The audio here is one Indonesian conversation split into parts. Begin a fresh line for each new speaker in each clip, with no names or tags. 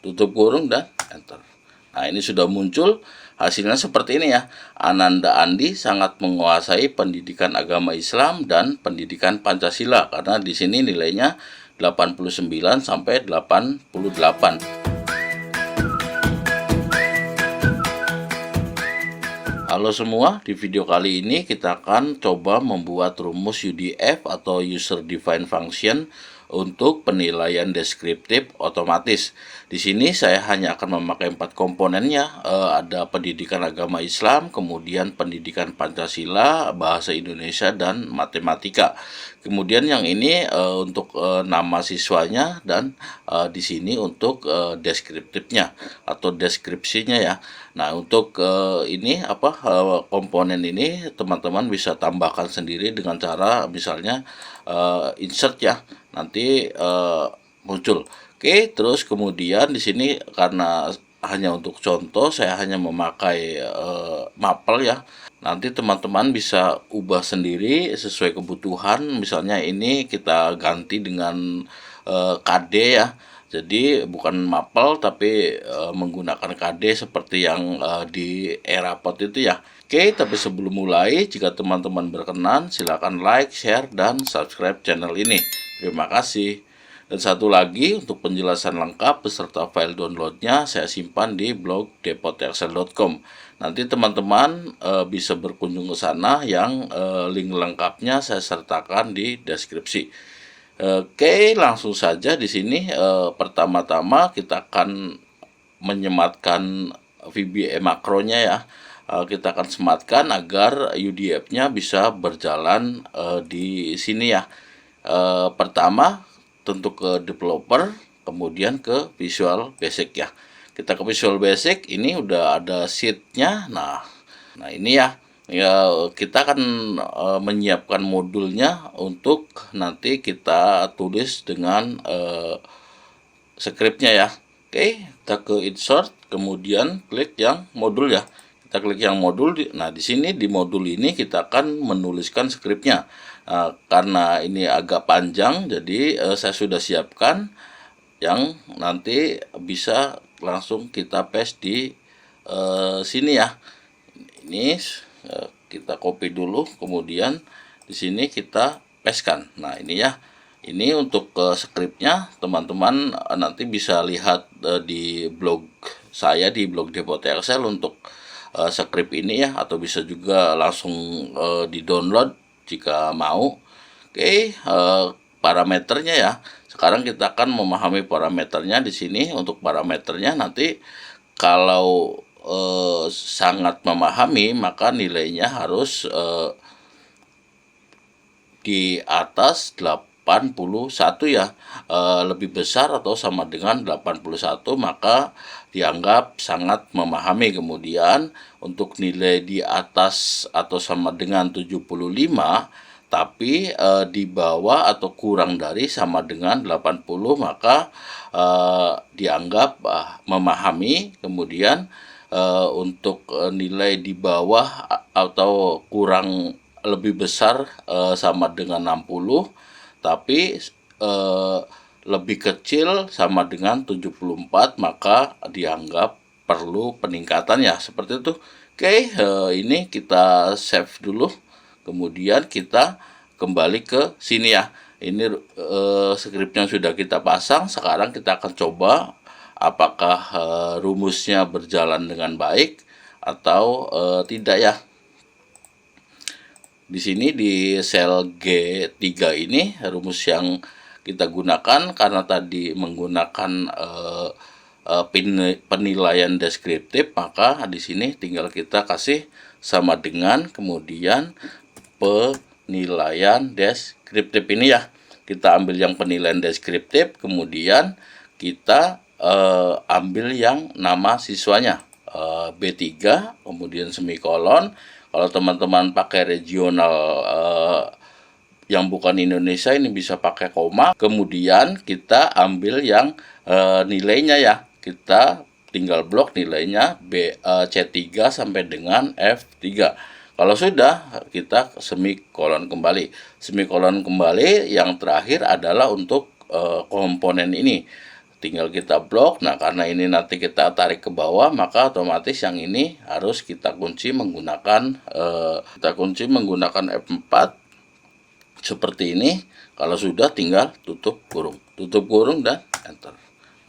tutup kurung, dan enter. Nah, ini sudah muncul hasilnya seperti ini ya. Ananda Andi sangat menguasai pendidikan agama Islam dan pendidikan Pancasila, karena di sini nilainya 89 sampai 88. Halo semua, di video kali ini kita akan coba membuat rumus UDF atau User Defined Function untuk penilaian deskriptif otomatis. Di sini saya hanya akan memakai 4 komponennya, ada pendidikan agama Islam, kemudian pendidikan Pancasila, bahasa Indonesia, dan matematika. Kemudian yang ini untuk nama siswanya, dan di sini untuk deskriptifnya atau deskripsinya ya. Nah, untuk ini komponen ini teman-teman bisa tambahkan sendiri dengan cara misalnya insert ya, nanti muncul. Oke, terus kemudian di sini karena hanya untuk contoh saya hanya memakai mapel ya. Nanti teman-teman bisa ubah sendiri sesuai kebutuhan. Misalnya ini kita ganti dengan KD ya. Jadi bukan mapel tapi menggunakan KD seperti yang di Eraport itu ya. Oke, tapi sebelum mulai, jika teman-teman berkenan, silakan like, share, dan subscribe channel ini. Terima kasih. Dan satu lagi, untuk penjelasan lengkap beserta file downloadnya saya simpan di blog depotexcel.com. Nanti teman-teman bisa berkunjung ke sana, yang link lengkapnya saya sertakan di deskripsi. Oke, langsung saja di sini. Pertama-tama kita akan menyematkan VBA makronya ya. Kita akan sematkan agar UDF-nya bisa berjalan di sini ya. Pertama tentu ke developer, kemudian ke Visual Basic ya. Kita ke Visual Basic, ini udah ada sheet-nya. Nah ini ya. Kita akan menyiapkan modulnya untuk nanti kita tulis dengan script-nya ya. Oke, kita ke insert, kemudian klik yang modul ya. Kita klik yang modul. Nah, di sini di modul ini kita akan menuliskan skripnya. Karena ini agak panjang, jadi saya sudah siapkan yang nanti bisa langsung kita paste di sini ya. Ini kita copy dulu, kemudian di sini kita pastekan. Nah, ini ya. Ini untuk skripnya, teman-teman nanti bisa lihat di blog saya, di blog Depot Excel untuk skrip ini ya, atau bisa juga langsung di-download jika mau. Oke, parameternya ya. Sekarang kita akan memahami parameternya di sini. Untuk parameternya nanti kalau sangat memahami, maka nilainya harus di atas 81 ya, lebih besar atau sama dengan 81 maka dianggap sangat memahami. Kemudian untuk nilai di atas atau sama dengan 75 tapi di bawah atau kurang dari sama dengan 80 maka dianggap memahami. Kemudian untuk nilai di bawah atau kurang lebih besar sama dengan 60 tapi lebih kecil sama dengan 74 maka dianggap perlu peningkatan ya, seperti itu. Oke, ini kita save dulu, kemudian kita kembali ke sini ya. Ini skripnya sudah kita pasang. Sekarang kita akan coba apakah rumusnya berjalan dengan baik atau tidak ya. Di sini di sel G3 ini rumus yang kita gunakan, karena tadi menggunakan penilaian deskriptif, maka di sini tinggal kita kasih sama dengan, kemudian penilaian deskriptif ini ya. Kita ambil yang penilaian deskriptif, kemudian kita ambil yang nama siswanya B3, kemudian semikolon. Kalau teman-teman pakai regional yang bukan Indonesia, ini bisa pakai koma. Kemudian kita ambil yang nilainya ya. Kita tinggal blok nilainya C3 sampai dengan F3. Kalau sudah, kita semikolon kembali. Semikolon kembali, yang terakhir adalah untuk komponen ini. tinggal kita blok. Nah, karena ini nanti kita tarik ke bawah, maka otomatis yang ini harus kita kunci menggunakan F4 seperti ini. Kalau sudah, tinggal tutup kurung dan enter.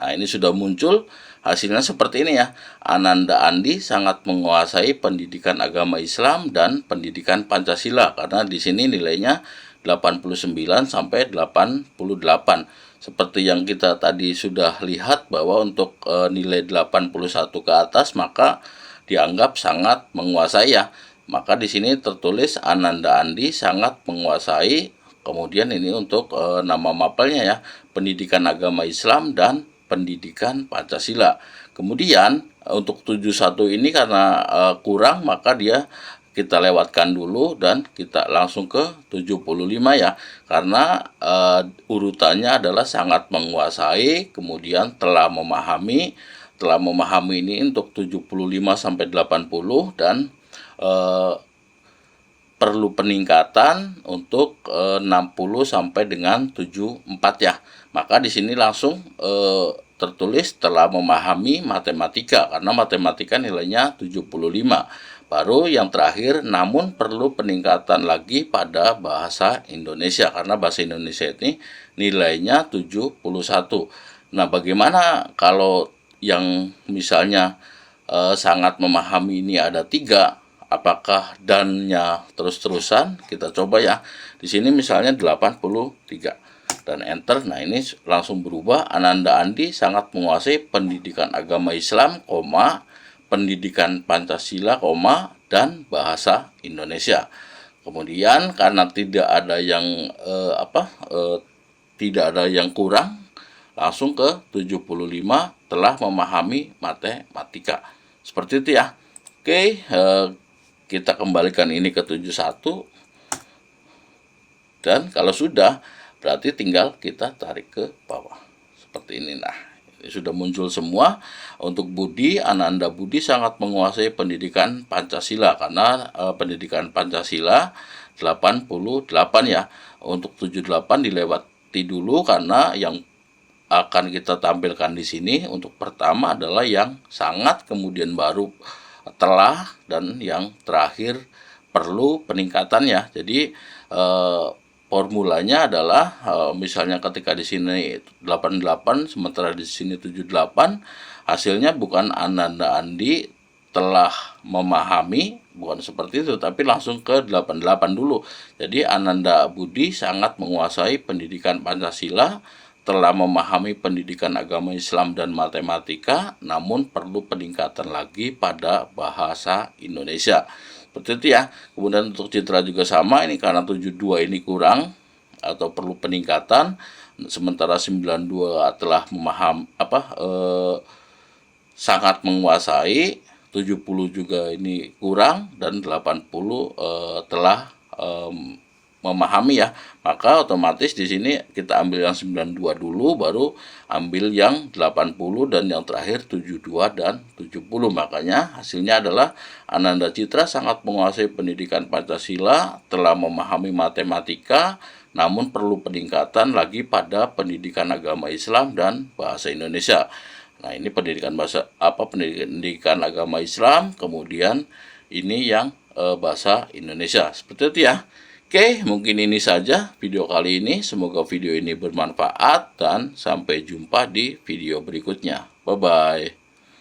Nah, ini sudah muncul hasilnya seperti ini ya. Ananda Andi sangat menguasai pendidikan agama Islam dan pendidikan Pancasila, karena di sini nilainya 89 sampai 88. Seperti yang kita tadi sudah lihat bahwa untuk nilai 81 ke atas maka dianggap sangat menguasai ya. Maka di sini tertulis Ananda Andi sangat menguasai. Kemudian ini untuk nama mapelnya ya, pendidikan agama Islam dan pendidikan Pancasila. Kemudian untuk 71 ini karena kurang, maka kita lewatkan dulu dan kita langsung ke 75 ya, karena urutannya adalah sangat menguasai, kemudian telah memahami ini untuk 75 sampai 80 dan perlu peningkatan untuk 60 sampai dengan 74 ya. Maka di sini langsung tertulis telah memahami matematika, karena matematika nilainya 75. Baru yang terakhir, namun perlu peningkatan lagi pada bahasa Indonesia, karena bahasa Indonesia ini nilainya 71. Nah, bagaimana kalau yang misalnya sangat memahami ini ada 3, apakah dannya terus-terusan? Kita coba ya. Di sini misalnya 83 dan enter. Nah, ini langsung berubah. Ananda Andi sangat menguasai pendidikan agama Islam, pendidikan Pancasila, dan bahasa Indonesia. Kemudian karena tidak ada yang kurang, langsung ke 75 telah memahami matematika. Seperti itu ya. Oke, kita kembalikan ini ke 71. Dan kalau sudah, berarti tinggal kita tarik ke bawah. Seperti ini. Nah, ini sudah muncul semua. Untuk Budi, Ananda Budi sangat menguasai pendidikan Pancasila, karena pendidikan Pancasila 88 ya. Untuk 78 dilewati dulu, karena yang akan kita tampilkan di sini untuk pertama adalah yang sangat, kemudian baru telah, dan yang terakhir perlu peningkatannya. Jadi formulanya adalah misalnya ketika di sini 88 sementara di sini 78, hasilnya bukan Ananda Andi telah memahami, bukan seperti itu, tapi langsung ke 88 dulu. Jadi Ananda Budi sangat menguasai pendidikan Pancasila, telah memahami pendidikan agama Islam dan matematika, namun perlu peningkatan lagi pada bahasa Indonesia. Seperti itu ya. Kemudian untuk Citra juga sama, ini karena 72 ini kurang atau perlu peningkatan, sementara 92 telah sangat menguasai, 70 juga ini kurang, dan 80 telah memahami ya. Maka otomatis di sini kita ambil yang 92 dulu, baru ambil yang 80, dan yang terakhir 72 dan 70. Makanya hasilnya adalah Ananda Citra sangat menguasai pendidikan Pancasila, telah memahami matematika, namun perlu peningkatan lagi pada pendidikan agama Islam dan bahasa Indonesia. Nah, ini pendidikan agama Islam, kemudian ini yang bahasa Indonesia. Seperti itu ya. Oke, mungkin ini saja video kali ini. Semoga video ini bermanfaat dan sampai jumpa di video berikutnya. Bye-bye.